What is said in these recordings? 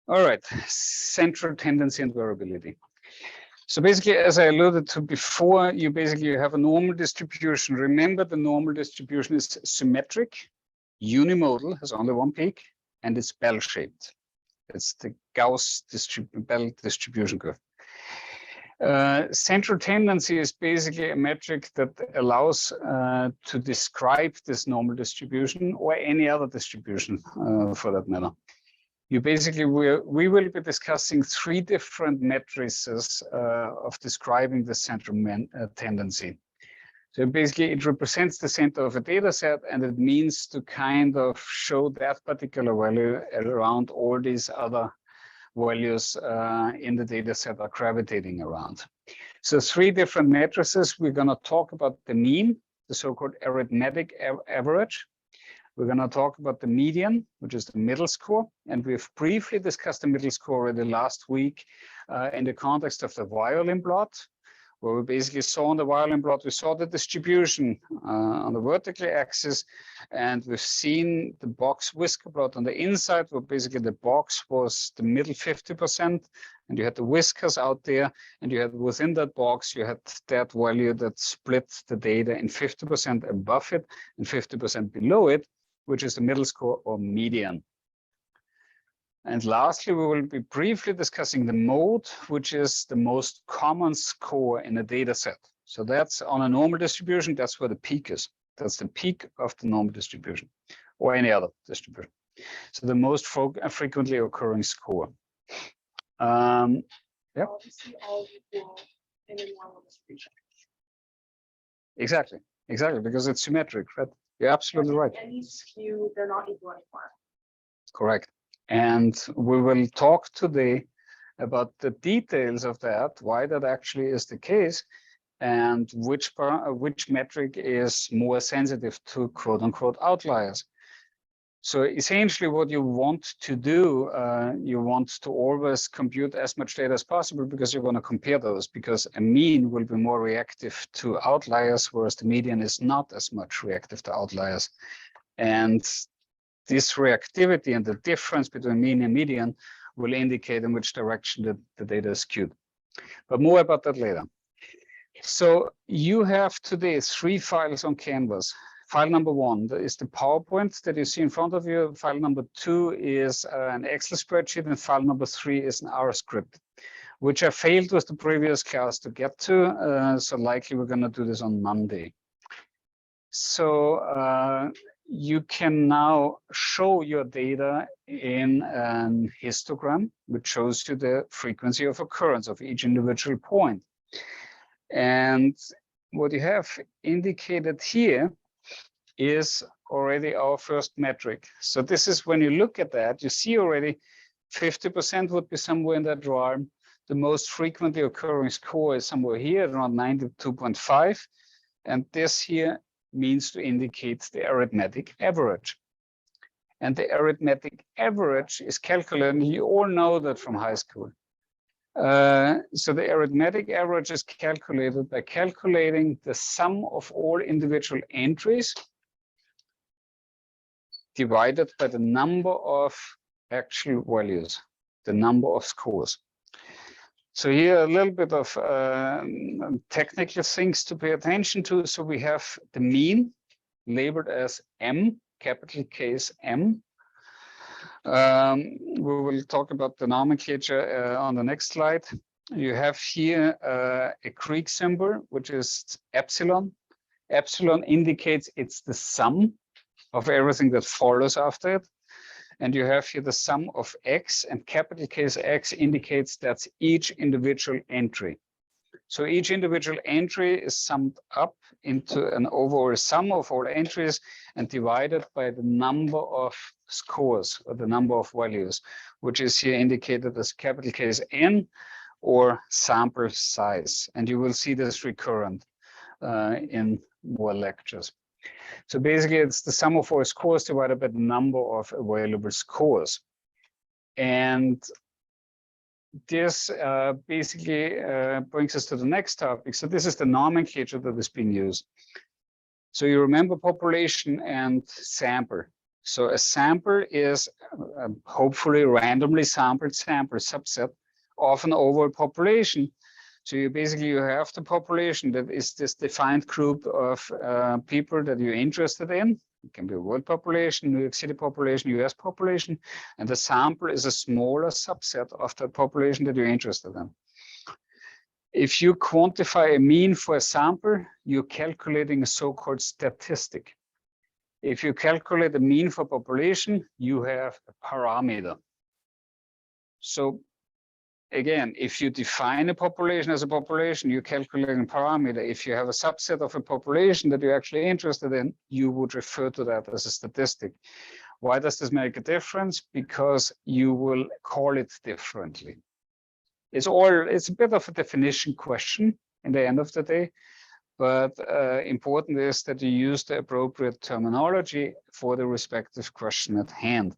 All right, central tendency and variability. So basically, as I alluded to before, you basically have a normal distribution. Remember, the normal distribution is symmetric, unimodal, has only one peak, and it's bell-shaped. It's the Gauss bell distribution curve. Central tendency is basically a metric that allows to describe this normal distribution or any other distribution for that matter. You basically we will be discussing three different matrices of describing the central tendency. So basically it represents the center of a data set, and it means to kind of show that particular value around all these other values in the data set are gravitating around. So three different matrices. We're going to talk about the mean, the so-called arithmetic average. We're going to talk about the median, which is the middle score. And we've briefly discussed the middle score already last week in the context of the violin plot, where we basically saw on the violin plot, we saw the distribution on the vertical axis, and we've seen the box whisker plot on the inside, where basically the box was the middle 50%, and you had the whiskers out there, and you had within that box, you had that value that split the data in 50% above it and 50% below it, which is the middle score or median. And lastly, we will be briefly discussing the mode, which is the most common score in a data set. So that's on a normal distribution, that's where the peak is. That's the peak of the normal distribution or any other distribution. So the most frequently occurring score. Yeah. Exactly, because it's symmetric, right? You're absolutely right. Any skew, they're not equal anymore. Correct. And we will talk today about the details of that, why that actually is the case, and which metric is more sensitive to quote-unquote outliers. So essentially what you want to do, you want to always compute as much data as possible because you want to compare those, because a mean will be more reactive to outliers, whereas the median is not as much reactive to outliers. And this reactivity and the difference between mean and median will indicate in which direction the data is skewed. But more about that later. So you have today three files on Canvas. File number one is the PowerPoint that you see in front of you. File number two is an Excel spreadsheet, and file number three is an R script, which I failed with the previous class to get to. So likely we're going to do this on Monday. So you can now show your data in an histogram, which shows you the frequency of occurrence of each individual point. And what you have indicated here is already our first metric. So this is when you look at that, you see already 50% would be somewhere in that realm. The most frequently occurring score is somewhere here around 92.5. And this here means to indicate the arithmetic average. And the arithmetic average is calculated, you all know that from high school. So the arithmetic average is calculated by calculating the sum of all individual entries divided by the number of actual values, the number of scores. So here a little bit of technical things to pay attention to. So we have the mean labeled as M, capital case M. We will talk about the nomenclature on the next slide. You have here a Greek symbol, which is epsilon. Epsilon indicates it's the sum of everything that follows after it. And you have here the sum of X, and capital case X indicates that's each individual entry. So each individual entry is summed up into an overall sum of all entries and divided by the number of scores or the number of values, which is here indicated as capital case N or sample size. And you will see this recurrent in more lectures. So basically, it's the sum of all scores divided by the number of available scores. And this basically brings us to the next topic. So this is the nomenclature that is being used. So you remember population and sample. So a sample is hopefully randomly sampled sample subset of an overall population. So you basically you have the population that is this defined group of people that you're interested in. It can be a world population, New York City population, US population, and the sample is a smaller subset of the population that you're interested in. If you quantify a mean for a sample, you're calculating a so-called statistic. If you calculate the mean for population, you have a parameter. So again, if you define a population as a population, you calculate a parameter. If you have a subset of a population that you're actually interested in, you would refer to that as a statistic. Why does this make a difference? Because you will call it differently. It's a bit of a definition question in the end of the day, but important is that you use the appropriate terminology for the respective question at hand.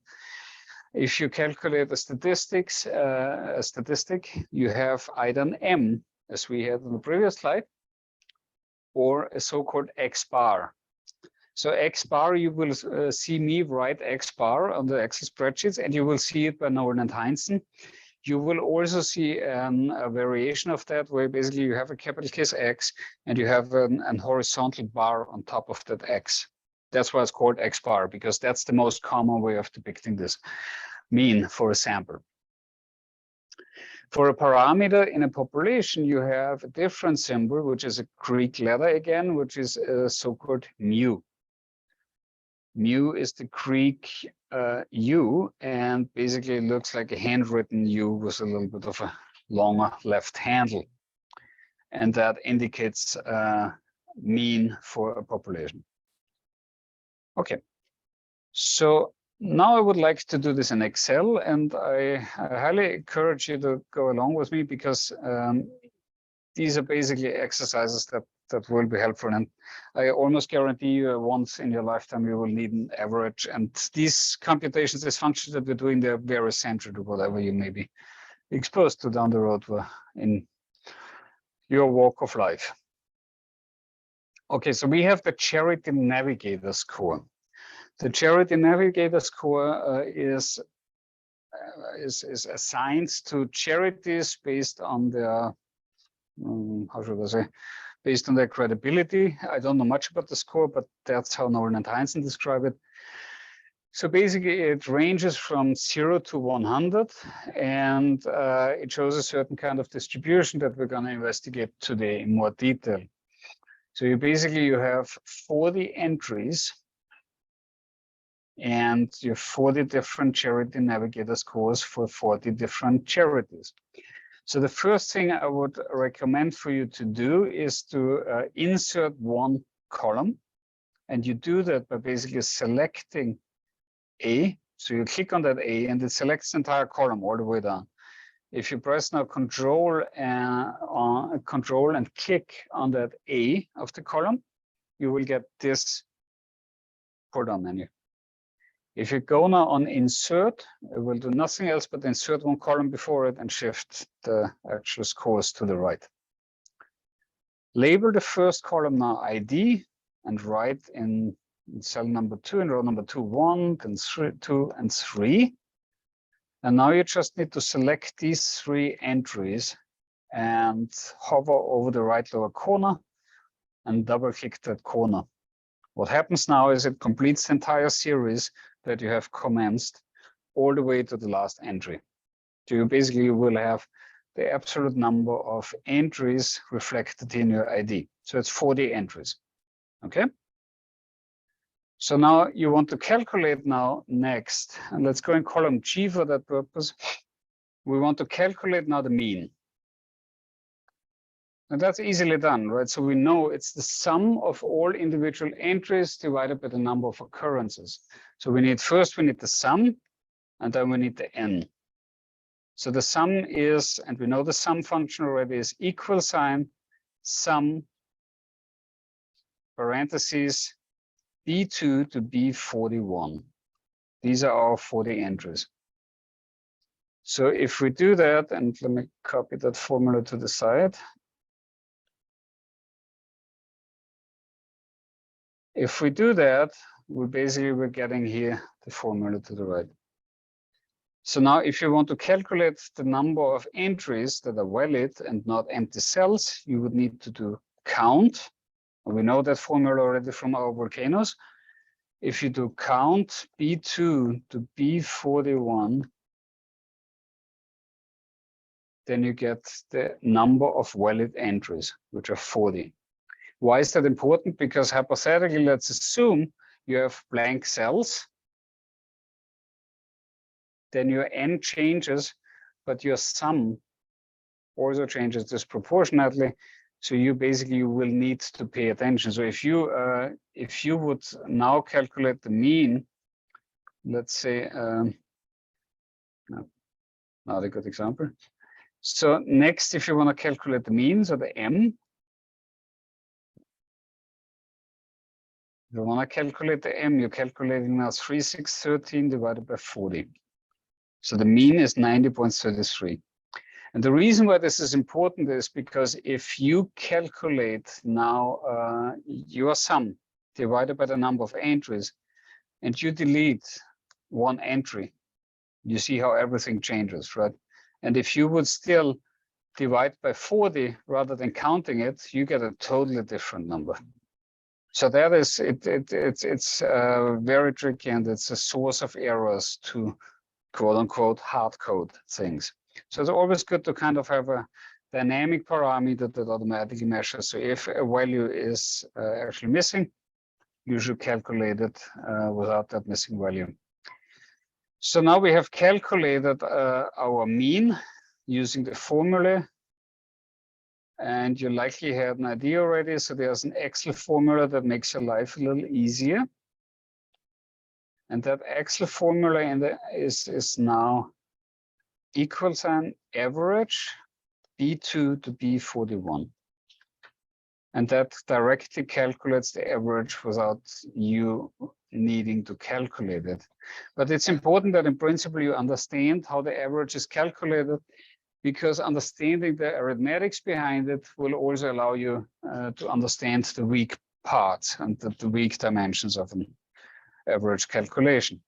If you calculate the statistics, a statistic, you have either an M, as we had on the previous slide, or a so-called X bar. So X bar, you will see me write X bar on the Excel spreadsheets, and you will see it by Nolan and Heinzen. You will also see a variation of that, where basically you have a capital case X, and you have an horizontal bar on top of that X. That's why it's called X bar, because that's the most common way of depicting this mean for a sample. For a parameter in a population, you have a different symbol, which is a Greek letter again, which is a so-called mu. Mu is the Greek U, and basically it looks like a handwritten U with a little bit of a longer left handle. And that indicates mean for a population. Okay, so now I would like to do this in Excel, and I highly encourage you to go along with me, because these are basically exercises that will be helpful. And I almost guarantee you once in your lifetime you will need an average. And these computations, these functions that we're doing, they're very central to whatever you may be exposed to down the road in your walk of life. Okay, so we have the Charity Navigator score. The Charity Navigator score is assigned to charities based on their, how should I say, based on their credibility. I don't know much about the score, but that's how Nolan and Heinzen describe it. So basically it ranges from 0 to 100, and it shows a certain kind of distribution that we're going to investigate today in more detail. So you have 40 entries, and you have 40 different Charity Navigator scores for 40 different charities. So the first thing I would recommend for you to do is to insert one column, and you do that by basically selecting A. So you click on that A, and it selects the entire column all the way down. If you press now Control and click on that A of the column, you will get this pull-down menu. If you go now on Insert, it will do nothing else but insert one column before it and shift the actual scores to the right. Label the first column now ID and write in cell number 2 and row number 2, 1, then 3, 2, and 3. And now you just need to select these 3 entries and hover over the right lower corner and double click that corner. What happens now is it completes the entire series that you have commenced all the way to the last entry. So you basically will have the absolute number of entries reflected in your ID. So it's 40 entries, okay? So now you want to calculate now next, and let's go in column G for that purpose. We want to calculate now the mean. And that's easily done, right? So we know it's the sum of all individual entries divided by the number of occurrences. So we need the sum, and then we need the n. So the sum is, and we know the sum function already, is equal sign sum parentheses B2 to B41. These are our 40 entries. So if we do that, and let me copy that formula to the side. If we do that, we basically were getting here the formula to the right. So now if you want to calculate the number of entries that are valid and not empty cells, you would need to do count. We know that formula already from our volcanoes. If you do count B2 to B41, then you get the number of valid entries, which are 40. Why is that important? Because hypothetically, let's assume you have blank cells, then your n changes, but your sum also changes disproportionately. So you basically will need to pay attention. So if you would now calculate the mean, let's say, not a good example. So next, if you want to calculate the mean, so the m, you want to calculate the m, you're calculating now 3613 divided by 40. So the mean is 90.33. And the reason why this is important is because if you calculate now your sum divided by the number of entries, and you delete one entry, you see how everything changes, right? And if you would still divide by 40 rather than counting it, you get a totally different number. So that is it's very tricky, and it's a source of errors to quote unquote hard code things. So it's always good to kind of have a dynamic parameter that automatically measures. So if a value is actually missing, you should calculate it without that missing value. So now we have calculated our mean using the formula, and you likely had an idea already. So there's an Excel formula that makes your life a little easier. And that Excel formula is now equal sign average B2 to B41. And that directly calculates the average without you needing to calculate it. But it's important that in principle you understand how the average is calculated, because understanding the arithmetics behind it will also allow you to understand the weak parts and the weak dimensions of an average calculation.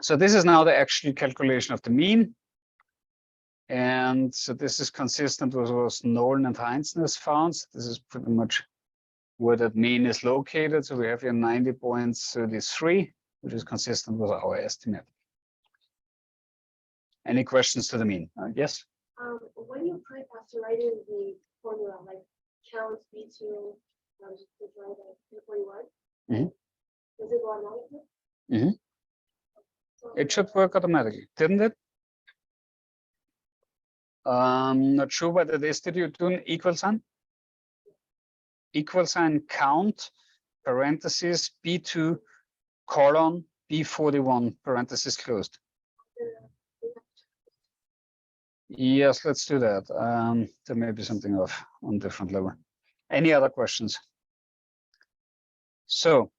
So this is now the actual calculation of the mean. And so this is consistent with what Nolan and Heinznes found. So this is pretty much where that mean is located. So we have here 90.33, which is consistent with our estimate. Any questions to the mean? Yes? When you print after writing the formula, like count B2 divided by 41, does it go automatically? It should work automatically, didn't it? Not sure what it is. Did you do an equal sign? Equal sign count, parentheses, B2, colon, B41, parentheses closed. Yes, let's do that. There may be something off on different level. Any other questions? So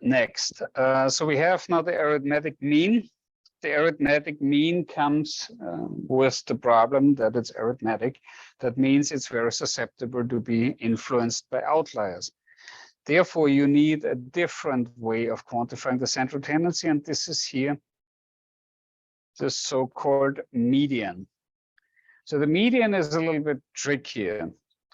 next, so we have now the arithmetic mean. The arithmetic mean comes with the problem that it's arithmetic. That means it's very susceptible to be influenced by outliers. Therefore, you need a different way of quantifying the central tendency, and this is here the so-called median. So the median is a little bit trickier.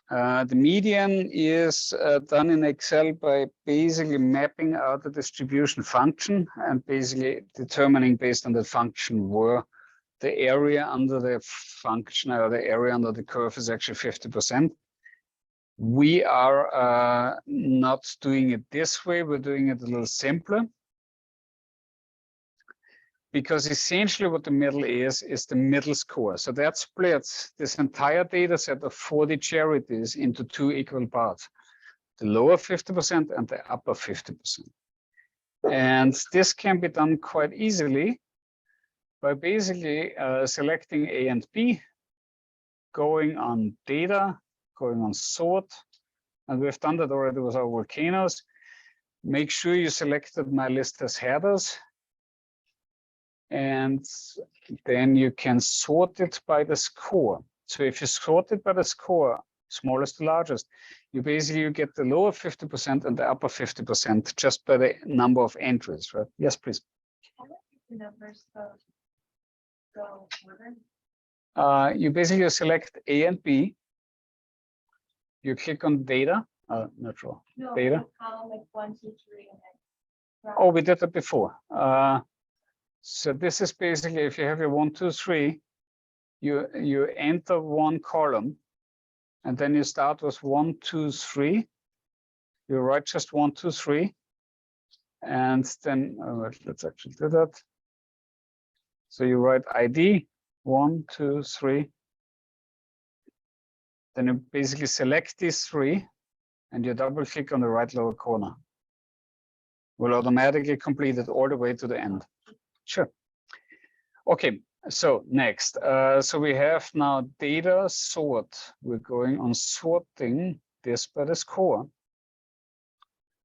The median is done in Excel by basically mapping out the distribution function and basically determining based on the function where the area under the function or the area under the curve is actually 50%. We are not doing it this way. We're doing it a little simpler. Because essentially what the middle is the middle score. So that splits this entire data set of 40 charities into two equal parts, the lower 50% and the upper 50%. And this can be done quite easily by basically selecting A and B, going on data, going on sort, and we've done that already with our volcanoes. Make sure you selected my list as headers, and then you can sort it by the score. So if you sort it by the score, smallest to largest. You basically get the lower 50% and the upper 50% just by the number of entries, right? Yes, please. How do the numbers go order? You basically select A and B. You click on data, natural No, data. column like 1, 2, 3, and then. Oh, we did that before. So this is basically if you have your 1, 2, 3, you enter one column, and then you start with 1, 2, 3. You write just 1, 2, 3, and then let's actually do that. So you write ID 1, 2, 3. Then you basically select these 3, and you double click on the right lower corner. Will automatically complete it all the way to the end. Sure. Okay, so next. So we have now data sort. We're going on sorting this by the score.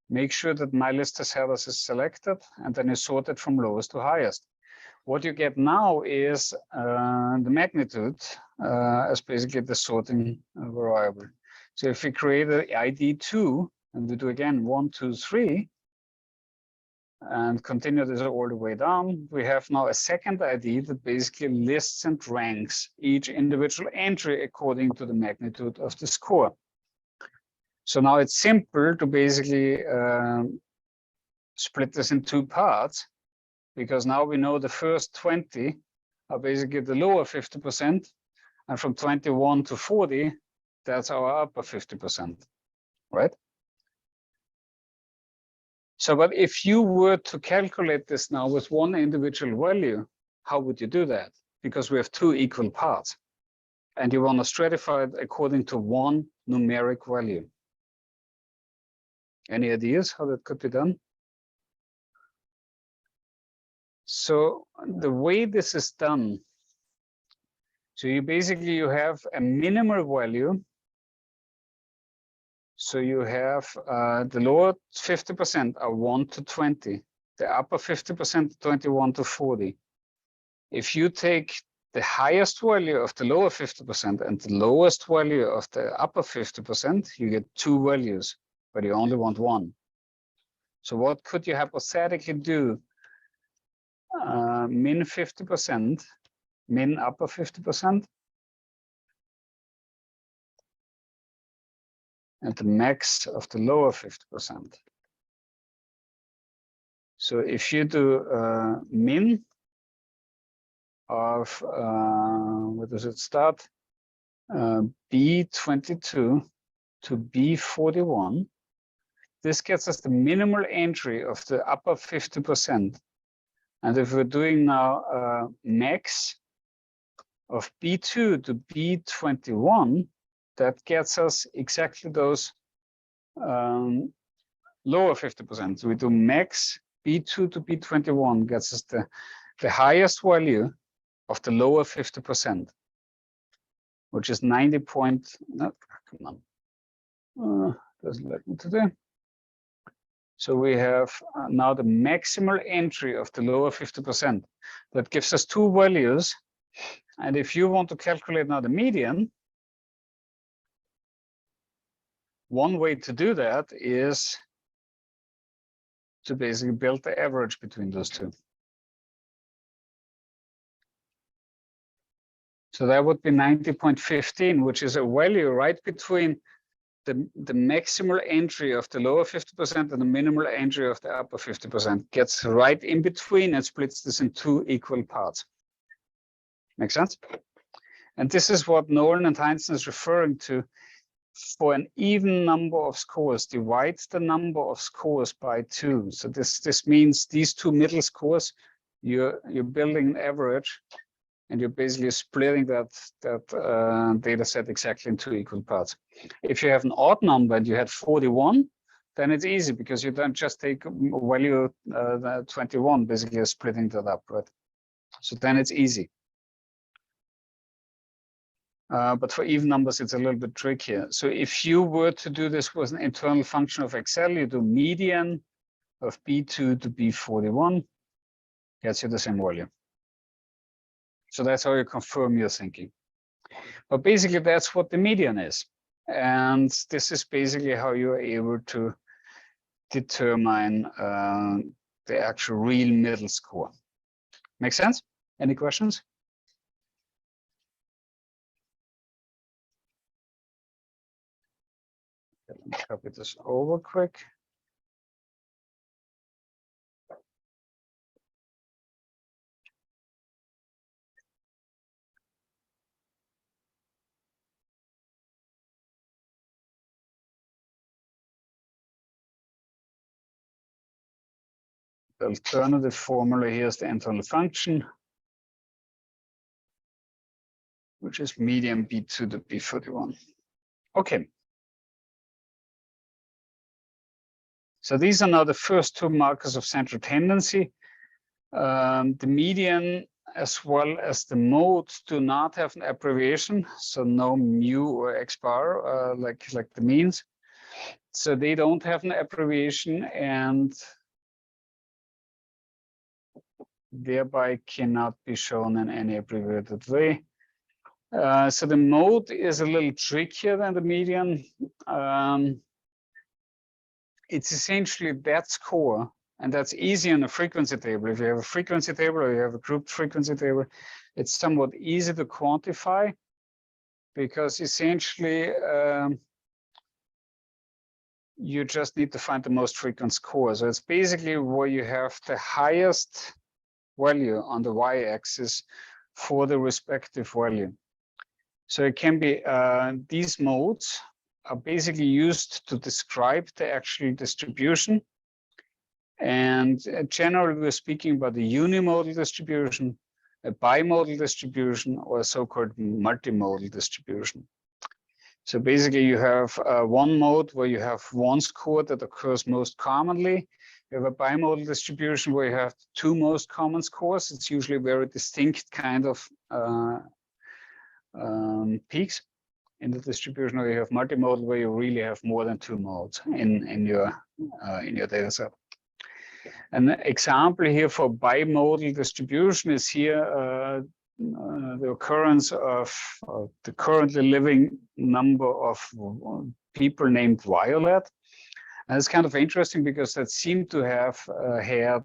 Make sure that my list as headers is selected, and then you sort it from lowest to highest. What you get now is the magnitude as basically the sorting variable. So if we create an ID 2, and we do again 1, 2, 3, and continue this all the way down, we have now a second ID that basically lists and ranks each individual entry according to the magnitude of the score. So now it's simple to basically split this in 2 parts, because now we know the first 20 are basically the lower 50%, and from 21 to 40, that's our upper 50%, right? So, but if you were to calculate this now with one individual value, how would you do that? Because we have 2 equal parts, and you want to stratify it according to one numeric value. Any ideas how that could be done? So the way this is done, so you basically you have a minimal value. So you have the lower 50% are 1 to 20, the upper 50% 21 to 40. If you take the highest value of the lower 50% and the lowest value of the upper 50%, you get 2 values, but you only want 1. So what could you hypothetically do? Min 50%, min upper 50%, and the max of the lower 50%. So if you do min of, where does it start? B22 to B41, this gets us the minimal entry of the upper 50%. And if we're doing now max of B2 to B21, that gets us exactly those lower 50%. So we do max B2 to B21 gets us the highest value of the lower 50%, which is 90 point, no, come on, doesn't let me today. So we have now the maximal entry of the lower 50%. That gives us 2 values. And if you want to calculate now the median, one way to do that is to basically build the average between those 2. So that would be 90.15, which is a value right between the maximal entry of the lower 50% and the minimal entry of the upper 50%. Gets right in between and splits this in 2 equal parts. Make sense? And this is what Nolan and Heinzen is referring to. For an even number of scores, divide the number of scores by 2. So this means these 2 middle scores, you're building an average, and you're basically splitting that data set exactly in 2 equal parts. If you have an odd number and you had 41, then it's easy because you don't just take value 21, basically you're splitting that up, right? So then it's easy. But for even numbers, it's a little bit trickier. So if you were to do this with an internal function of Excel, you do median of B2 to B41, gets you the same value. So that's how you confirm your thinking. But basically, that's what the median is. And this is basically how you are able to determine the actual real middle score. Make sense? Any questions? Let me copy this over quick. The alternative formula here is the internal function, which is median B to the B41. Okay. So these are now the first two markers of central tendency. The median as well as the mode do not have an abbreviation, so no mu or x bar like the means. So they don't have an abbreviation and thereby cannot be shown in any abbreviated way. So the mode is a little trickier than the median. It's essentially that score, and that's easy in a frequency table. If you have a frequency table or you have a grouped frequency table, it's somewhat easy to quantify because essentially you just need to find the most frequent score. So it's basically where you have the highest value on the y-axis for the respective value. So it can be these modes are basically used to describe the actual distribution. And generally, we're speaking about the unimodal distribution, a bimodal distribution, or a so-called multimodal distribution. So basically, you have one mode where you have one score that occurs most commonly. You have a bimodal distribution where you have two most common scores. It's usually a very distinct kind of peaks in the distribution, or you have multimodal where you really have more than two modes in your data set. An example here for bimodal distribution is here the occurrence of the currently living number of people named Violet. And it's kind of interesting because that seemed to have had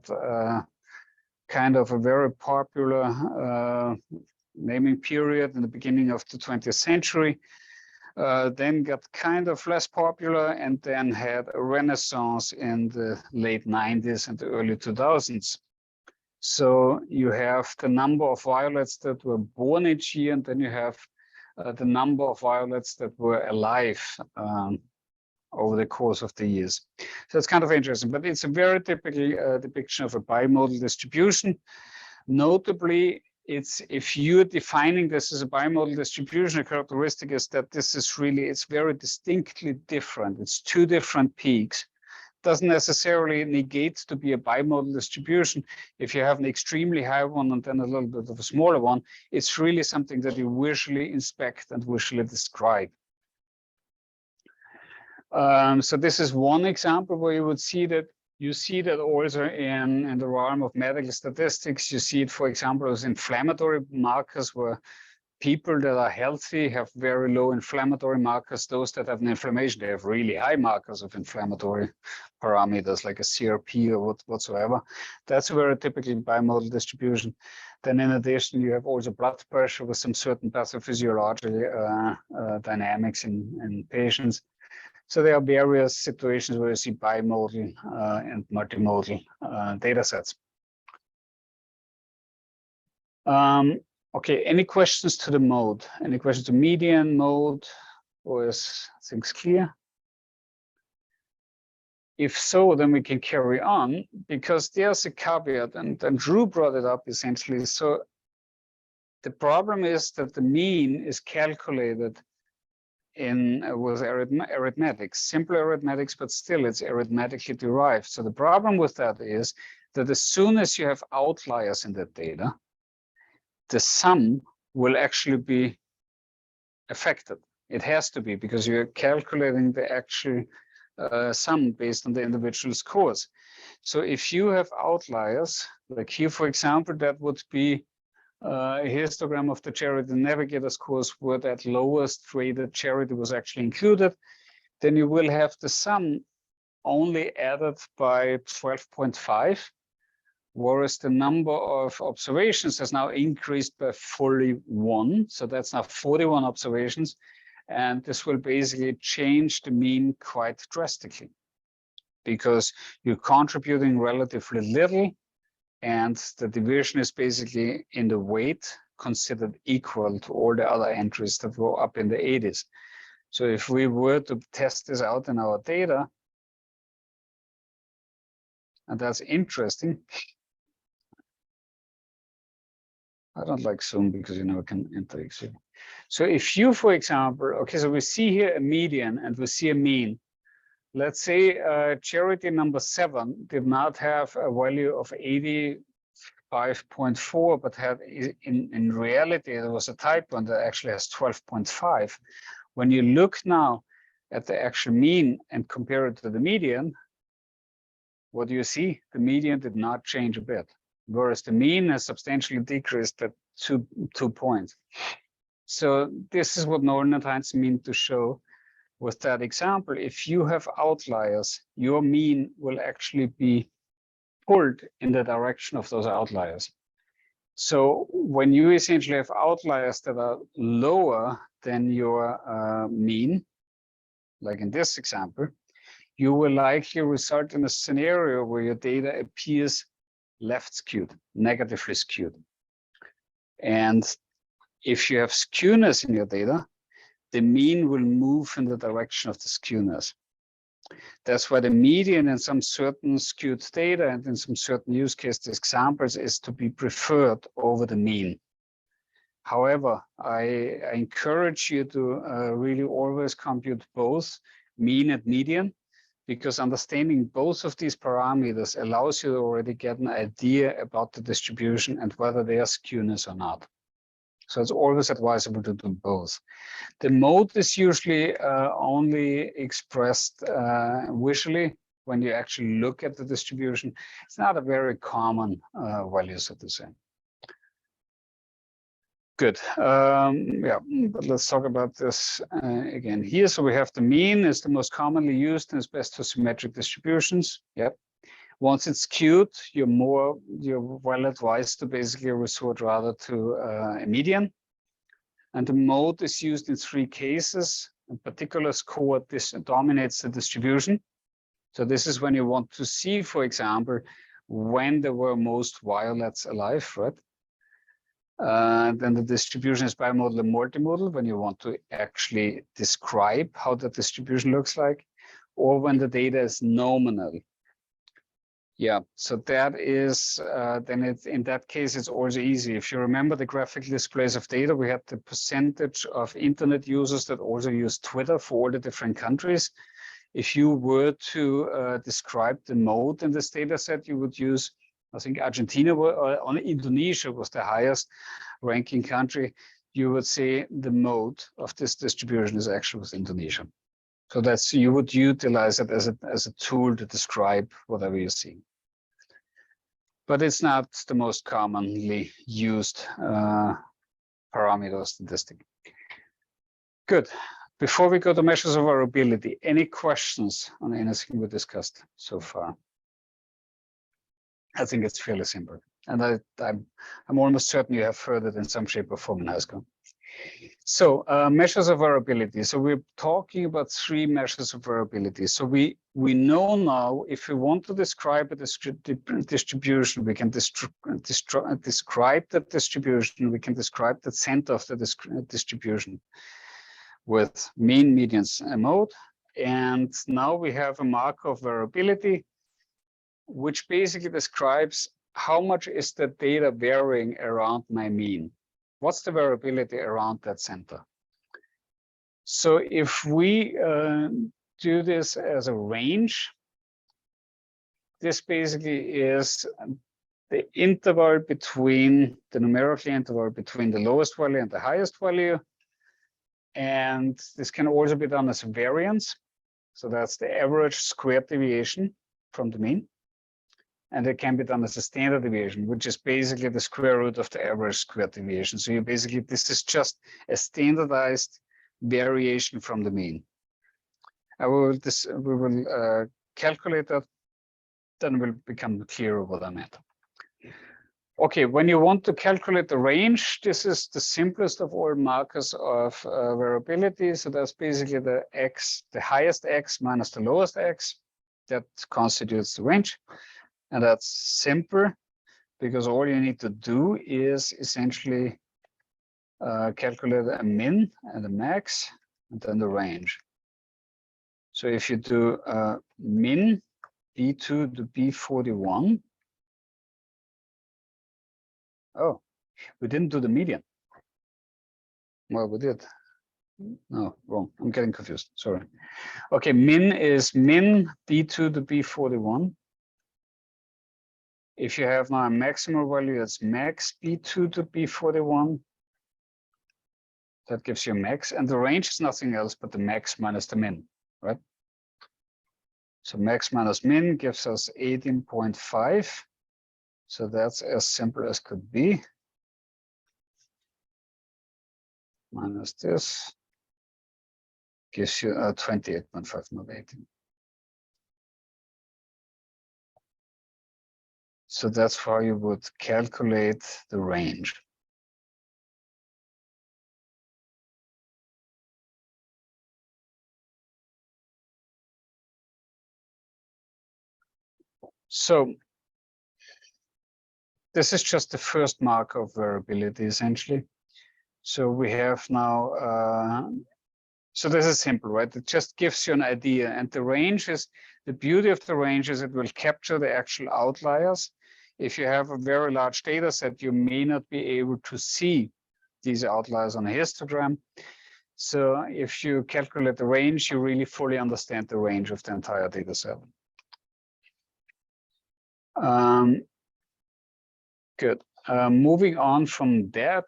kind of a very popular naming period in the beginning of the 20th century, then got kind of less popular and then had a renaissance in the late 90s and the early 2000s. So you have the number of violets that were born each year, and then you have the number of violets that were alive over the course of the years. So it's kind of interesting, but it's a very typical depiction of a bimodal distribution. Notably, it's if you're defining this as a bimodal distribution, a characteristic is that this is really, it's very distinctly different. It's two different peaks. Doesn't necessarily negate to be a bimodal distribution. If you have an extremely high one and then a little bit of a smaller one, it's really something that you visually inspect and visually describe. So this is one example where you would see that. You see that also in the realm of medical statistics. You see it, for example, as inflammatory markers where people that are healthy have very low inflammatory markers. Those that have an inflammation, they have really high markers of inflammatory parameters like a CRP or whatsoever. That's a very typical bimodal distribution. Then in addition, you have also blood pressure with some certain pathophysiological dynamics in patients. So there are various situations where you see bimodal and multimodal data sets. Okay, any questions to the mode? Any questions to median, mode, or is things clear? If so, then we can carry on, because there's a caveat, and Drew brought it up essentially. So the problem is that the mean is calculated with arithmetics, simple arithmetics, but still it's arithmetically derived. So the problem with that is that as soon as you have outliers in that data, the sum will actually be affected. It has to be, because you're calculating the actual sum based on the individual scores. So if you have outliers, like here, for example, that would be a histogram of the charity navigator scores where that lowest rated charity was actually included, then you will have the sum only added by 12.5, whereas the number of observations has now increased by 41. So that's now 41 observations. And this will basically change the mean quite drastically because you're contributing relatively little and the division is basically in the weight considered equal to all the other entries that go up in the 80s. So if we were to test this out in our data, and that's interesting. I don't like Zoom because you never can enter Excel. So if you, for example, okay, so we see here a median and we see a mean. Let's say charity number 7 did not have a value of 85.4, but had in reality, there was a type one that actually has 12.5. When you look now at the actual mean and compare it to the median, what do you see? The median did not change a bit, whereas the mean has substantially decreased at 2 points. So this is what Nolan and Heinz mean to show with that example. If you have outliers, your mean will actually be pulled in the direction of those outliers. So when you essentially have outliers that are lower than your mean, like in this example, you will likely result in a scenario where your data appears left skewed, negatively skewed. And if you have skewness in your data, the mean will move in the direction of the skewness. That's why the median in some certain skewed data and in some certain use case examples is to be preferred over the mean. However, I encourage you to really always compute both mean and median, because understanding both of these parameters allows you to already get an idea about the distribution and whether they are skewness or not. So it's always advisable to do both. The mode is usually only expressed visually when you actually look at the distribution. It's not a very common value, so to say. Good. Yeah, but let's talk about this again here. So we have the mean is the most commonly used and is best for symmetric distributions. Yep. Once it's skewed, you're well advised to basically resort rather to a median. And the mode is used in 3 cases. A particular score dominates the distribution. So this is when you want to see, for example, when there were most violets alive, right? Then the distribution is bimodal and multimodal when you want to actually describe how the distribution looks like, or when the data is nominal. Yeah, so that is, then it's, in that case, it's also easy. If you remember the graphical displays of data, we had the percentage of internet users that also use Twitter for all the different countries. If you were to describe the mode in this data set, you would use, I think Argentina or Indonesia was the highest ranking country. You would say the mode of this distribution is actually with Indonesia. So that's, you would utilize it as a tool to describe whatever you see. But it's not the most commonly used parameter statistic. Good. Before we go to measures of variability, any questions on anything we discussed so far? I think it's fairly simple. And I'm almost certain you have heard it in some shape or form in high school. So measures of variability. So we're talking about 3 measures of variability. So we know now if we want to describe a distribution, we can describe the distribution, we can describe the center of the distribution with mean, medians, and mode. And now we have a marker of variability, which basically describes how much is the data varying around my mean. What's the variability around that center? So if we do this as a range, this basically is the interval between the numerical interval between the lowest value and the highest value. And this can also be done as variance. So that's the average squared deviation from the mean. and it can be done as a standard deviation, which is basically the square root of the average squared deviation. So you basically, this is just a standardized variation from the mean. We will calculate that, then we'll become clearer what I meant. Okay, when you want to calculate the range, this is the simplest of all markers of variability. So that's basically the x, the highest x minus the lowest x. That constitutes the range. And that's simple because all you need to do is essentially calculate a min and a max and then the range. So if you do min B2 to B41, oh, we didn't do the median. Well, we did. No, wrong. I'm getting confused. Sorry. Okay, min is min B2 to B41. If you have now a maximal value, that's max B2 to B41. That gives you max, and the range is nothing else but the max minus the min, right? So max minus min gives us 18.5. So that's as simple as could be. Minus this gives you 28.5, not 18. So that's how you would calculate the range. So this is just the first marker of variability, essentially. So we have now, so this is simple, right? It just gives you an idea. And the range is, the beauty of the range is it will capture the actual outliers. If you have a very large data set, you may not be able to see these outliers on a histogram. So if you calculate the range, you really fully understand the range of the entire data set. Good. Moving on from that,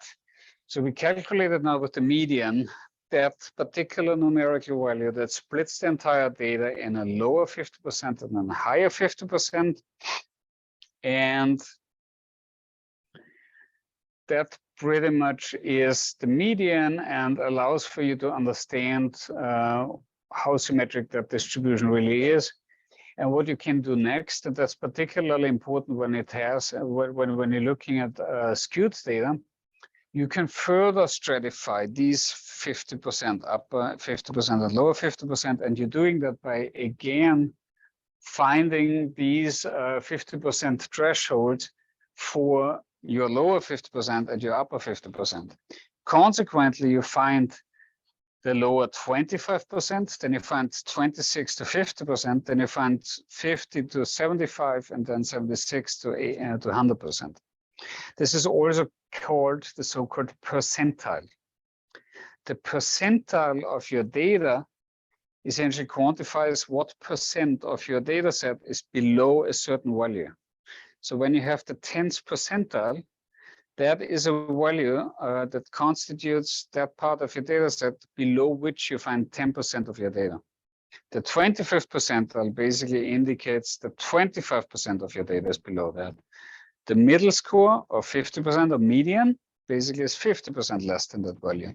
so we calculated now with the median that particular numerical value that splits the entire data in a lower 50% and a higher 50%. And that pretty much is the median and allows for you to understand how symmetric that distribution really is. And what you can do next, and that's particularly important when it has, when you're looking at skewed data, you can further stratify these 50% upper 50% and lower 50%, and you're doing that by again finding these 50% thresholds for your lower 50% and your upper 50%. Consequently, you find the lower 25%, then you find 26 to 50%, then you find 50 to 75, and then 76 to 100%. This is also called the so-called percentile. The percentile of your data essentially quantifies what percent of your data set is below a certain value. So when you have the 10th percentile, that is a value that constitutes that part of your data set below which you find 10% of your data. The 25th percentile basically indicates that 25% of your data is below that. The middle score of 50% of median basically is 50% less than that value.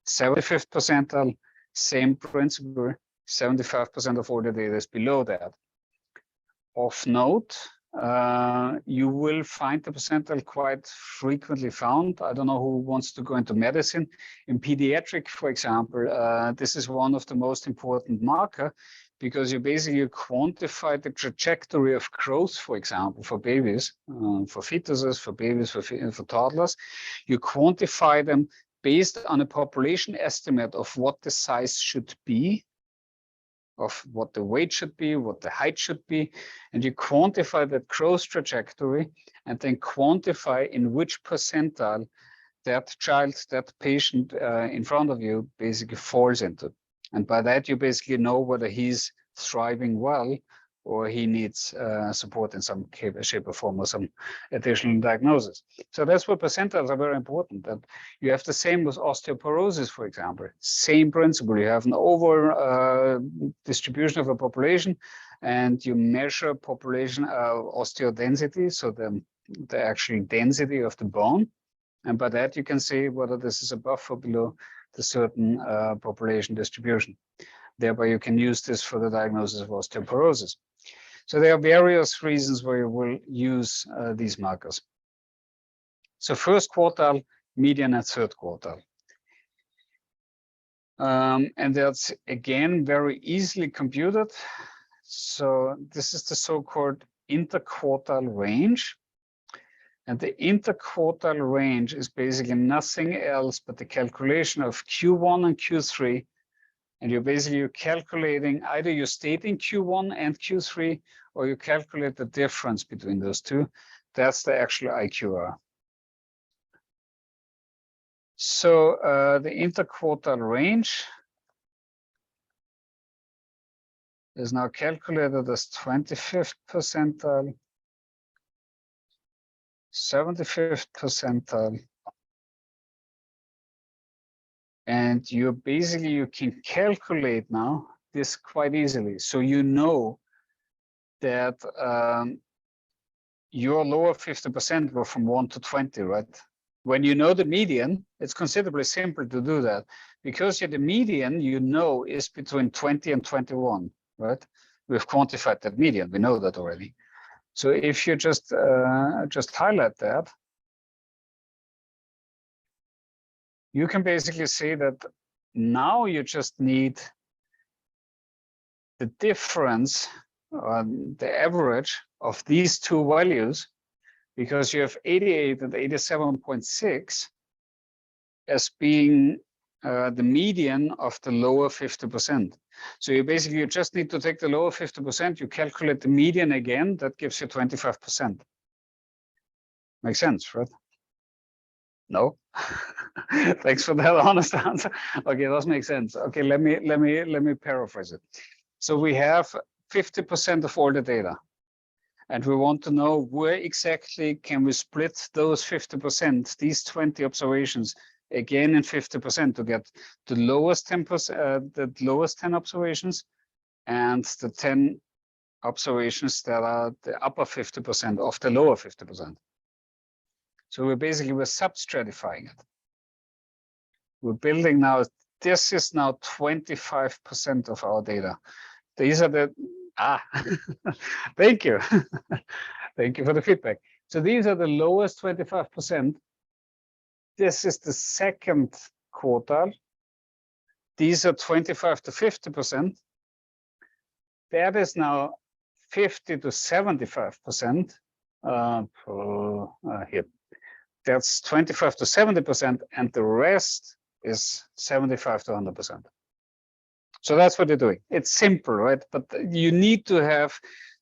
75th percentile, same principle, 75% of all the data is below that. Of note, you will find the percentile quite frequently found. I don't know who wants to go into medicine. In pediatric, for example, this is one of the most important marker because you basically quantify the trajectory of growth, for example, for babies, for fetuses, for babies, for toddlers. You quantify them based on a population estimate of what the size should be, of what the weight should be, what the height should be, and you quantify that growth trajectory and then quantify in which percentile that child, that patient in front of you basically falls into. And by that, you basically know whether he's thriving well or he needs support in some shape or form or some additional diagnosis. So that's what percentiles are very important. That you have the same with osteoporosis, for example. Same principle. You have an over distribution of a population, and you measure population osteodensity, so the actual density of the bone, and by that you can see whether this is above or below the certain population distribution. Thereby, you can use this for the diagnosis of osteoporosis. So there are various reasons where you will use these markers. So first quartile, median, and third quartile. And that's, again, very easily computed. So this is the so-called interquartile range. And the interquartile range is basically nothing else but the calculation of Q1 and Q3. And you're calculating, either you're stating Q1 and Q3, or you calculate the difference between those two. That's the actual IQR. So the interquartile range is now calculated as 25th percentile, 75th percentile, and you can calculate now this quite easily. So you know that your lower 50% go from 1 to 20, right? When you know the median, it's considerably simpler to do that, because the median, you know, is between 20 and 21, right? We've quantified that median, we know that already. So if you just highlight that, you can basically say that now you just need the difference, the average of these two values, because you have 88 and 87.6 as being the median of the lower 50%. So you just need to take the lower 50%, you calculate the median again, that gives you 25%. Makes sense, right? No? Thanks for that honest answer. Okay, that makes sense. Okay, let me paraphrase it. So we have 50% of all the data, and we want to know where exactly can we split those 50%, these 20 observations, again in 50% to get the lowest 10%, the lowest 10 observations, and the 10 observations that are the upper 50% of the lower 50%. So we're substratifying it. We're building now, this is now 25% of our data. These are the, thank you. Thank you for the feedback. So these are the lowest 25%. This is the second quartile. These are 25 to 50%. That is now 50 to 75%. Here. That's 25 to 70%, and the rest is 75 to 100%. So that's what you're doing. It's simple, right? But you need to have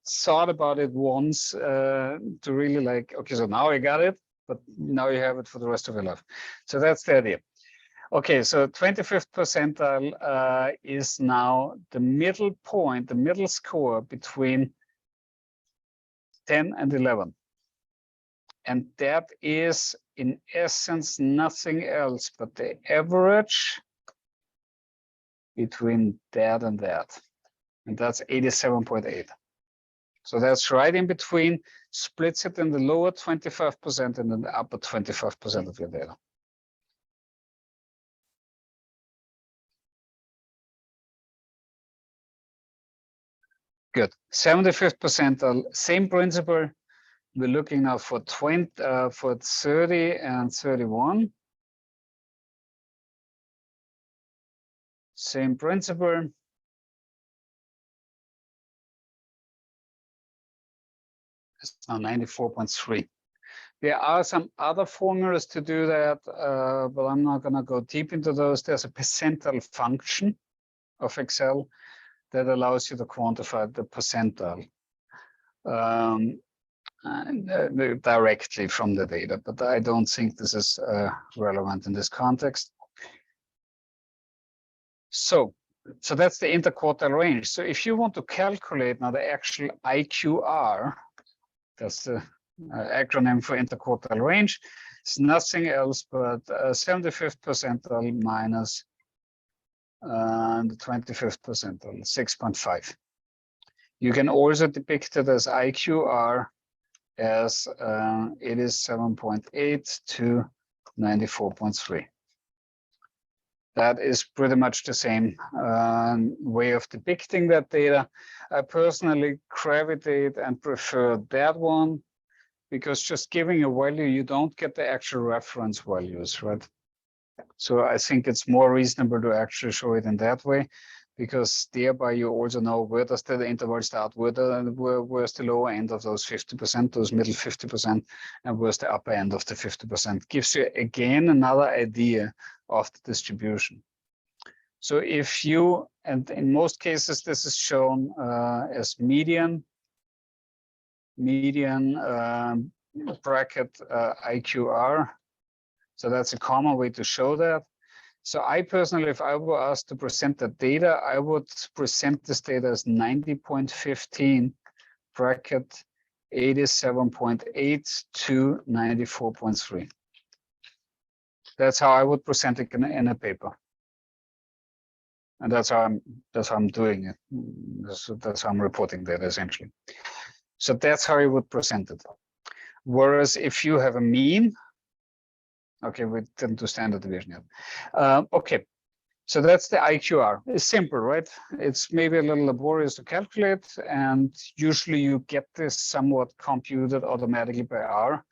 thought about it once to really like, okay, so now I got it, but now you have it for the rest of your life. So that's the idea. Okay, so 25th percentile is now the middle point, the middle score between 10 and 11. And that is, in essence, nothing else but the average between that and that. And that's 87.8. So that's right in between, splits it in the lower 25% and in the upper 25% of your data. Good. 75th percentile, same principle. We're looking now for 30 and 31. Same principle. It's now 94.3. There are some other formulas to do that, but I'm not going to go deep into those. There's a percentile function of Excel that allows you to quantify the percentile directly from the data, but I don't think this is relevant in this context. So So that's the interquartile range. So if you want to calculate now the actual IQR, that's the acronym for interquartile range, it's nothing else but 75th percentile minus the 25th percentile, 6.5. You can also depict it as IQR as it is 7.8 to 94.3. That is pretty much the same way of depicting that data. I personally gravitate and prefer that one because just giving a value, you don't get the actual reference values, right? So I think it's more reasonable to actually show it in that way, because thereby you also know where does the interval start, where's the lower end of those 50%, those middle 50%, and where's the upper end of the 50%. Gives you again another idea of the distribution. So if you, and in most cases this is shown as median bracket IQR. So that's a common way to show that. So I personally, if I were asked to present the data, I would present this data as 90.15 bracket 87.8 to 94.3. That's how I would present it in a paper. And that's how I'm doing it. That's how I'm reporting that essentially. So that's how I would present it. Whereas if you have a mean, okay, we didn't do standard deviation yet. Okay, so that's the IQR. It's simple, right? It's maybe a little laborious to calculate, and usually you get this somewhat computed automatically by R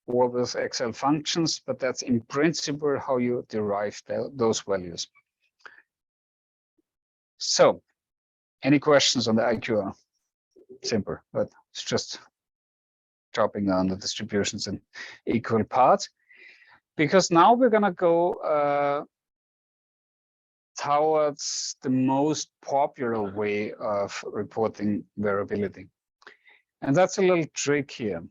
or with Excel functions, but that's in principle how you derive those values. So, any questions on the IQR? Simple, but it's just chopping down the distributions in equal parts. Because now we're going to go towards the most popular way of reporting variability. And that's a little trick here.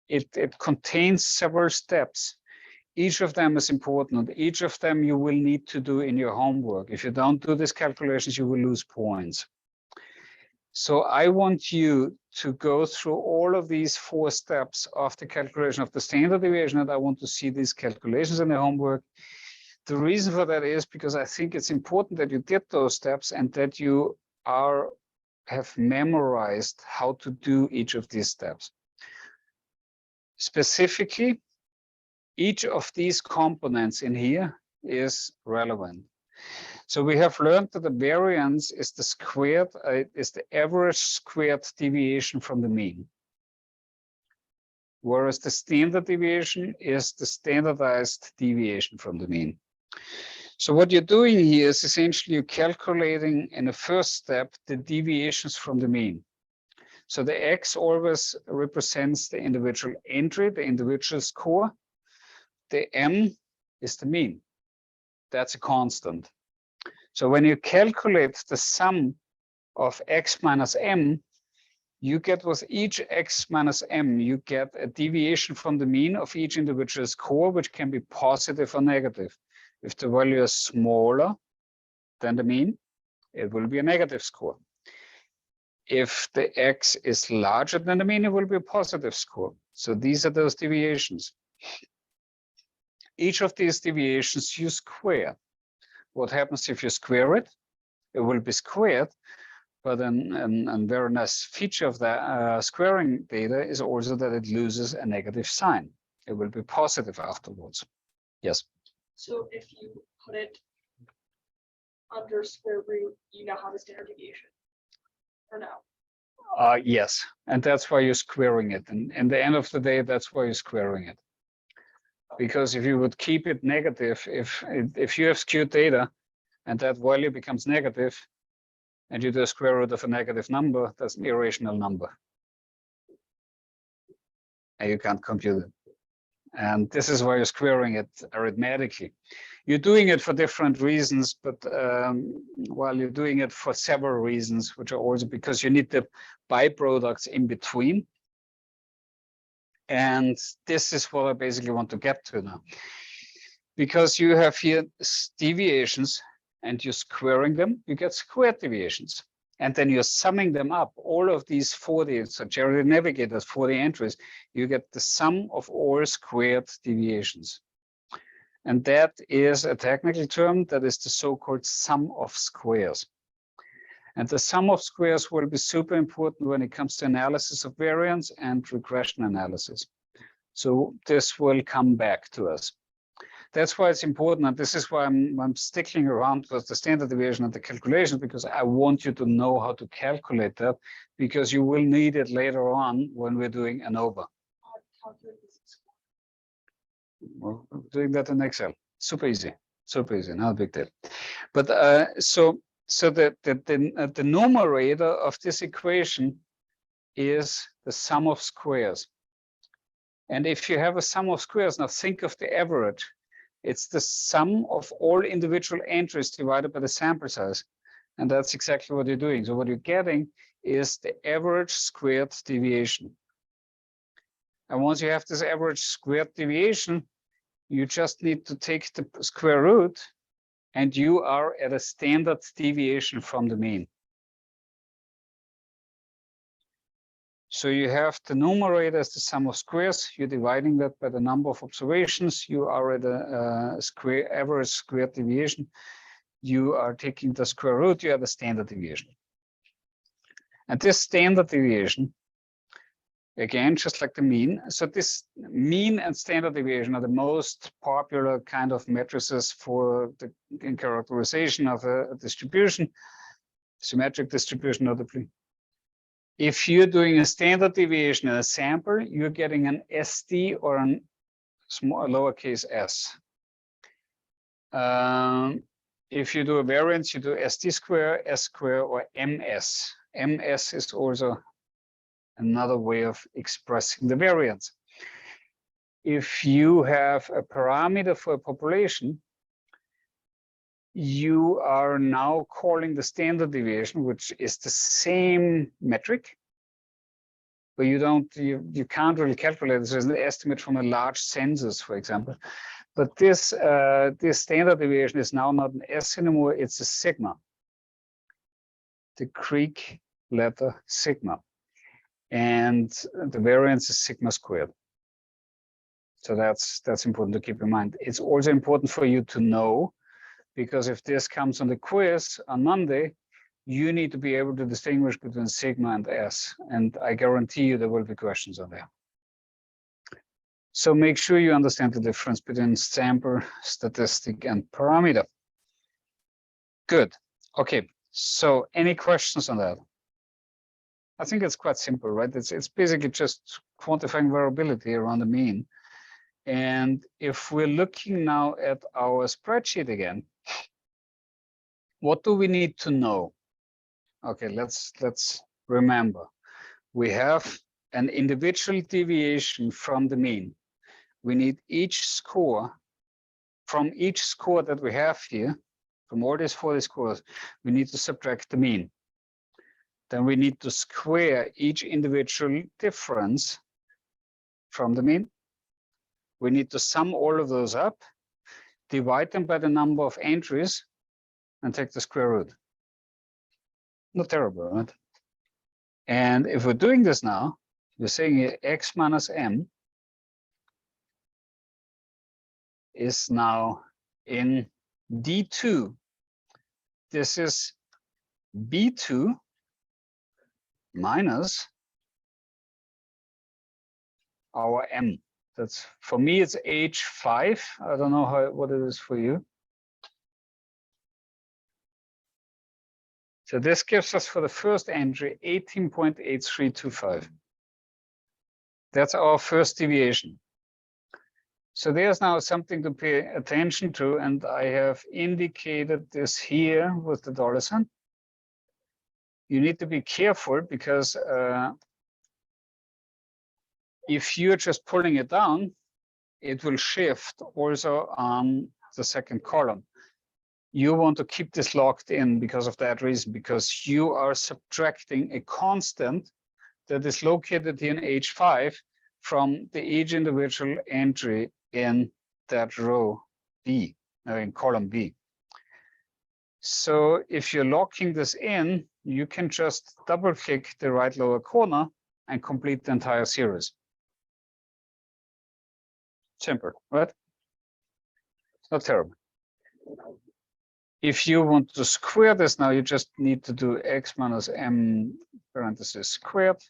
It contains several steps. Each of them is important. Each of them you will need to do in your homework. If you don't do these calculations, you will lose points. So I want you to go through all of these 4 steps of the calculation of the standard deviation, and I want to see these calculations in the homework. The reason for that is because I think it's important that you did those steps and that you have memorized how to do each of these steps. Specifically, each of these components in here is relevant. So we have learned that the variance is the squared, is the average squared deviation from the mean. Whereas the standard deviation is the standardized deviation from the mean. So what you're doing here is essentially you're calculating in the first step the deviations from the mean. So the X always represents the individual entry, the individual score. The M is the mean. That's a constant. So when you calculate the sum of X minus M, you get with each X minus M, you get a deviation from the mean of each individual score, which can be positive or negative. If the value is smaller than the mean, it will be a negative score. If the X is larger than the mean, it will be a positive score. So these are those deviations. Each of these deviations you square. What happens if you square it? It will be squared, but a very nice feature of the squaring data is also that it loses a negative sign. It will be positive afterwards. Yes? So if you put it under square root, you now have a standard deviation, or no? Yes, and that's why you're squaring it. And at the end of the day, that's why you're squaring it. Because if you would keep it negative, if you have skewed data and that value becomes negative, and you do a square root of a negative number, that's an irrational number. And you can't compute it. And this is why you're squaring it arithmetically. You're doing it for different reasons, but while you're doing it for several reasons, which are also because you need the byproducts in between. And this is what I basically want to get to now. Because you have here deviations, and you're squaring them, you get squared deviations. And then you're summing them up, all of these 40, so Jerry Navigator's 40 entries, you get the sum of all squared deviations. And that is a technical term that is the so-called sum of squares. And the sum of squares will be super important when it comes to analysis of variance and regression analysis. So this will come back to us. That's why it's important, and this is why I'm sticking around with the standard deviation and the calculation, because I want you to know how to calculate that, because you will need it later on when we're doing ANOVA. Well, doing that in Excel, super easy, not a big deal. But so the numerator of this equation is the sum of squares. And if you have a sum of squares, now think of the average. It's the sum of all individual entries divided by the sample size. And that's exactly what you're doing. So what you're getting is the average squared deviation. And once you have this average squared deviation, you just need to take the square root, and you are at a standard deviation from the mean. So you have the numerator as the sum of squares. You're dividing that by the number of observations. You are at a average squared deviation. You are taking the square root. You have the standard deviation. And this standard deviation, again, just like the mean. So this mean and standard deviation are the most popular kind of matrices for the characterization of a distribution, symmetric distribution notably. If you're doing a standard deviation in a sample, you're getting an ST or a lowercase s. If you do a variance, you do ST square, S square, or MS. MS is also another way of expressing the variance. If you have a parameter for a population, you are now calling the standard deviation, which is the same metric, but you can't really calculate this as an estimate from a large census, for example. But this standard deviation is now not an S anymore, it's a sigma, the Greek letter sigma. And the variance is sigma squared. So that's important to keep in mind. It's also important for you to know, because if this comes on the quiz on Monday, you need to be able to distinguish between sigma and S. And I guarantee you there will be questions on there. So make sure you understand the difference between sample, statistic, and parameter. Good. Okay. So any questions on that? I think it's quite simple, right? It's basically just quantifying variability around the mean. And if we're looking now at our spreadsheet again, what do we need to know? Okay, let's remember. We have an individual deviation from the mean. We need each score, from each score that we have here, from all these 40 scores, we need to subtract the mean. Then we need to square each individual difference from the mean. We need to sum all of those up, divide them by the number of entries, and take the square root. Not terrible, right? And if we're doing this now, we're saying x minus m is now in D2. This is B2 minus our m. That's, for me, it's H5. I don't know what it is for you. So this gives us for the first entry 18.8325. That's our first deviation. So there's now something to pay attention to, and I have indicated this here with the dollar sign. You need to be careful because if you're just pulling it down, it will shift also on the second column. You want to keep this locked in because of that reason, because you are subtracting a constant that is located in H5 from each individual entry in that row B, in column B. So if you're locking this in, you can just double click the right lower corner and complete the entire series. Simple, right? It's not terrible. If you want to square this now, you just need to do x minus m parentheses squared.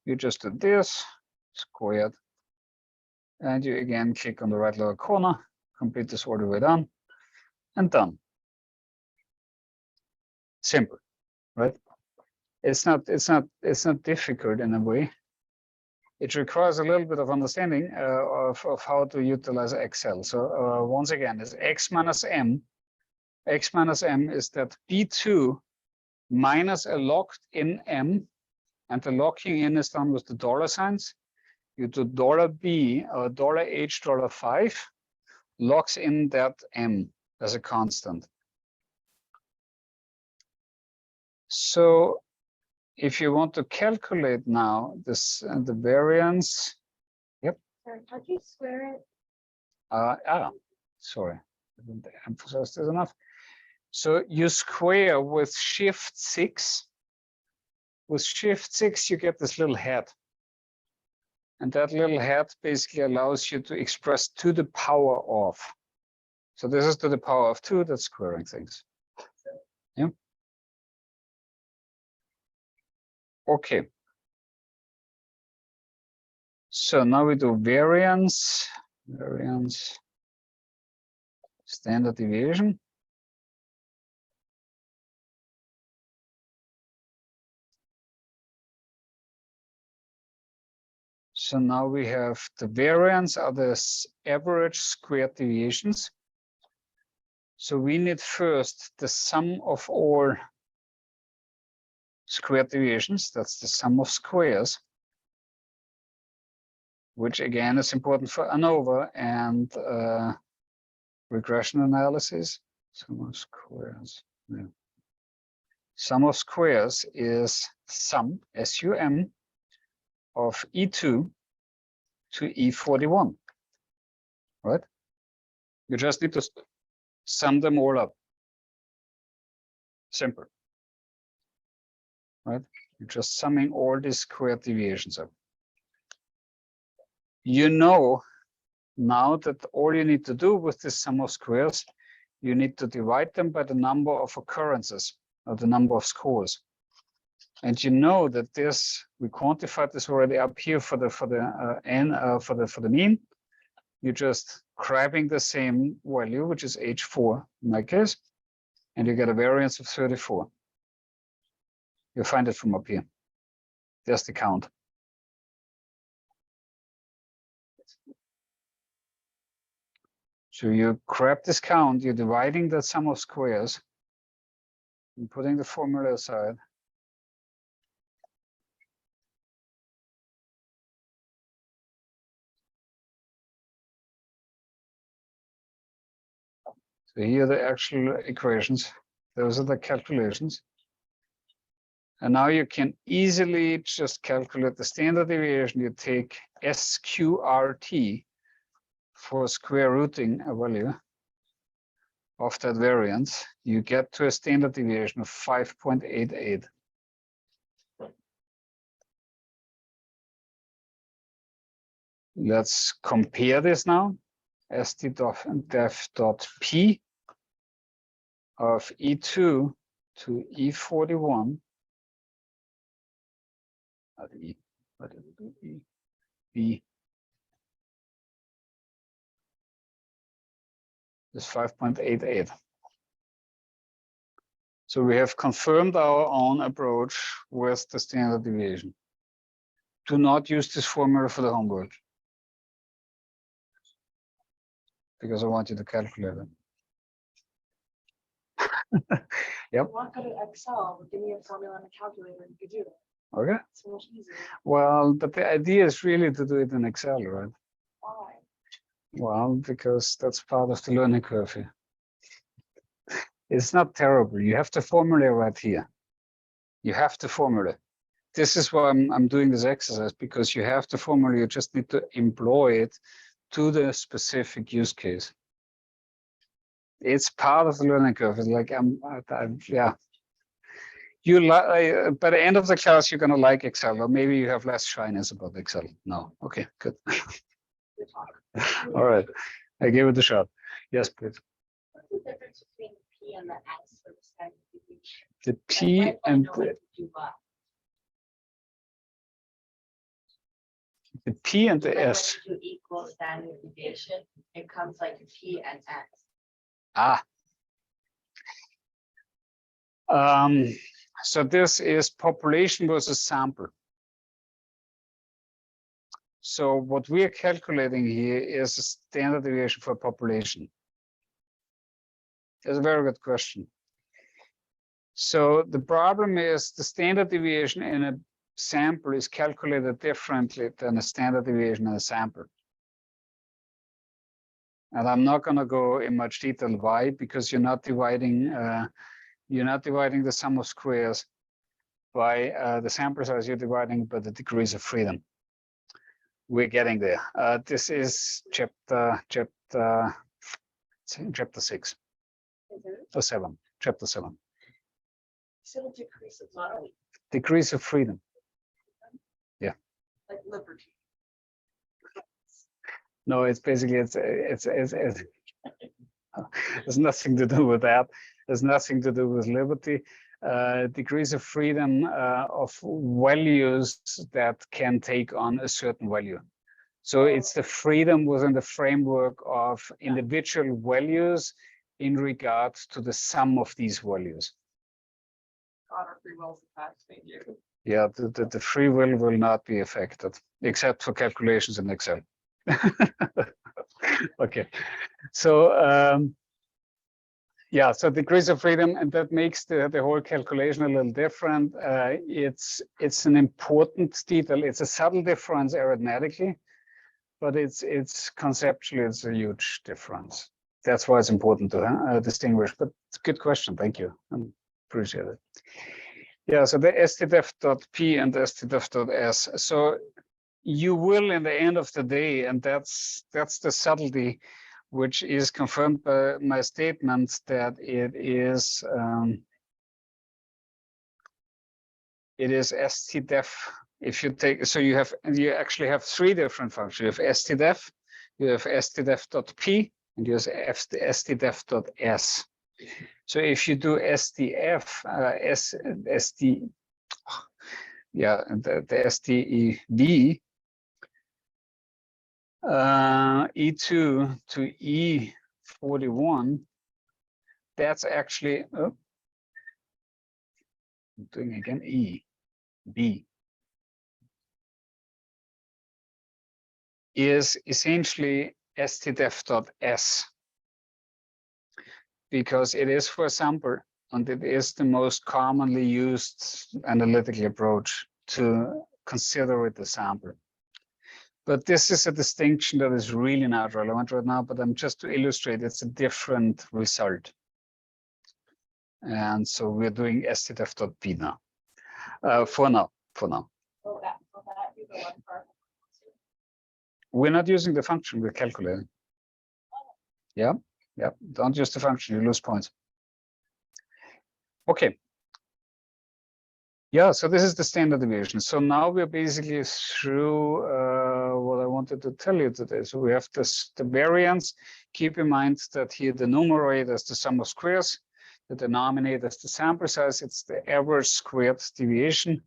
You just do this, squared. And you again click on the right lower corner, complete this all the way down, and done. Simple, right? It's not difficult in a way. It requires a little bit of understanding of how to utilize Excel. So once again, it's x minus m. X minus m is that B2 minus a locked in m, and the locking in is done with the dollar signs. You do $B or $H $5 locks in that m as a constant. So if you want to calculate now this the variance, yep. Sorry, how'd you square it? Sorry, I didn't emphasize this enough. So you square with Shift 6. With Shift 6, you get this little head. And that little head basically allows you to express to the power of. So this is to the power of 2, that's squaring things. Yeah. Okay. So now we do variance, standard deviation. So now we have the variance are the average squared deviations. So we need first the sum of all squared deviations. That's the sum of squares, which again is important for ANOVA and regression analysis. Sum of squares. Yeah. Sum of squares is sum, SUM, of E2 to E41, right? You just need to sum them all up. Simple, right? You're just summing all these squared deviations up. You know now that all you need to do with this sum of squares, you need to divide them by the number of occurrences or the number of scores. And you know that this, we quantified this already up here for the mean. You're just grabbing the same value, which is H4 in my case, and you get a variance of 34. You find it from up here. There's the count. So you grab this count, you're dividing the sum of squares and putting the formula aside. So here are the actual equations. Those are the calculations. And now you can easily just calculate the standard deviation. You take SQRT for square rooting a value of that variance. You get to a standard deviation of 5.88. Let's compare this now. STDEF.P of E2 to E41. Not E, but E, B is 5.88. So we have confirmed our own approach with the standard deviation. Do not use this formula for the homework, because I want you to calculate it. Yep. I'm not good at Excel, but give me a formula and a calculator, and you could do it. Okay. It's so much easier. Well, but the idea is really to do it in Excel, right? Why? Well, because that's part of the learning curve here. It's not terrible. You have the formula right here. You have the formula. This is why I'm doing this exercise, because you have the formula. You just need to employ it to the specific use case. It's part of the learning curve. It's like yeah. You like by the end of the class, you're gonna like Excel, or maybe you have less shyness about Excel. No, okay, good. All right, I gave it a shot. Yes, please. What's the difference between the P and the S for the standard deviation? The P and the P and the S. To equal standard deviation, it comes like P and S. Ah. So this is population versus sample. So what we are calculating here is a standard deviation for population. That's a very good question. So the problem is the standard deviation in a sample is calculated differently than a standard deviation in a sample. And I'm not going to go in much detail why, because you're not dividing the sum of squares by the sample size, you're dividing by the degrees of freedom. We're getting there. This is chapter 6 or 7, chapter 7. So decrease of model, Degrees of freedom. Yeah. like liberty. No, it's basically it's there's nothing to do with that. There's nothing to do with liberty. Degrees of freedom of values that can take on a certain value. So it's the freedom within the framework of individual values in regards to the sum of these values. God, our free will is attached. Thank you. Yeah, the free will not be affected, except for calculations in Excel. Okay, so yeah, so degrees of freedom, and that makes the whole calculation a little different. It's an important detail. It's a subtle difference arithmetically, but it's conceptually it's a huge difference. That's why it's important to distinguish. But it's a good question. Thank you. I appreciate it. Yeah, so the STDEF.P and the STDEF.S. So you will, in the end of the day, and that's the subtlety, which is confirmed by my statement that it is STDEF. If you take, so you actually have 3 different functions. You have STDEF, you have STDEF.P, and you have STDEF.S. So if you do SDF, the SDEV, E2 to E41, that's actually, I'm doing again, B, is essentially STDEF.S, because it is for a sample and it is the most commonly used analytical approach to consider it a sample. But this is a distinction that is really not relevant right now, but I'm just to illustrate it's a different result. And so we're doing STDEF.P now, for now. Will that be the one part? We're not using the function, we're calculating. Yeah, don't use the function, you lose points. Okay. Yeah, so this is the standard deviation. So now we're basically through what I wanted to tell you today. So we have the variance. Keep in mind that here the numerator is the sum of squares. The denominator is the sample size. It's the average squared deviation.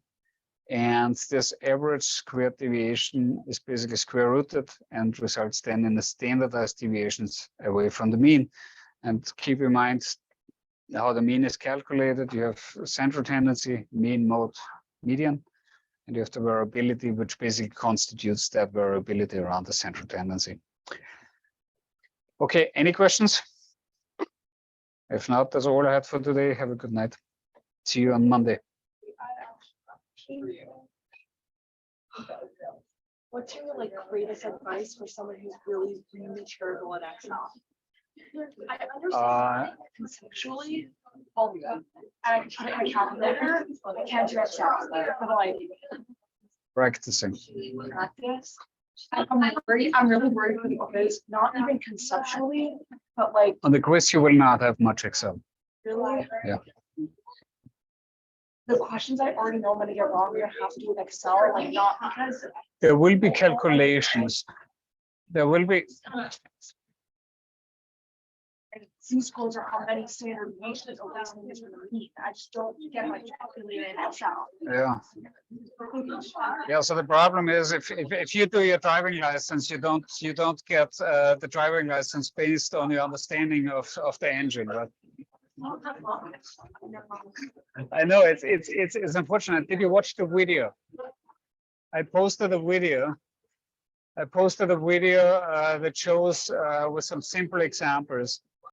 And this average squared deviation is basically square rooted and results then in the standardized deviations away from the mean. And keep in mind how the mean is calculated. You have central tendency, mean, mode, median, and you have the variability, which basically constitutes that variability around the central tendency. Okay, any questions? If not, that's all I had for today. Have a good night. See you on Monday. What's your greatest advice for someone who's really terrible at Excel? I understand conceptually, I put it in a calculator, I can't do Excel, but Practicing. practice. I'm really worried for the quiz, not even conceptually, but like On the quiz, you will not have much Excel. really. Yeah. The questions I already know I'm gonna get wrong, we're gonna have to do with Excel, like not because There will be calculations. There will be, Z-scores are how many standard deviations or something is gonna meet. I just don't get my calculator in Excel. yeah. Yeah, so the problem is if you do your driving license, you don't get the driving license based on your understanding of the engine, right? I know it's unfortunate. Did you watch the video? I posted a video. That shows with some simple examples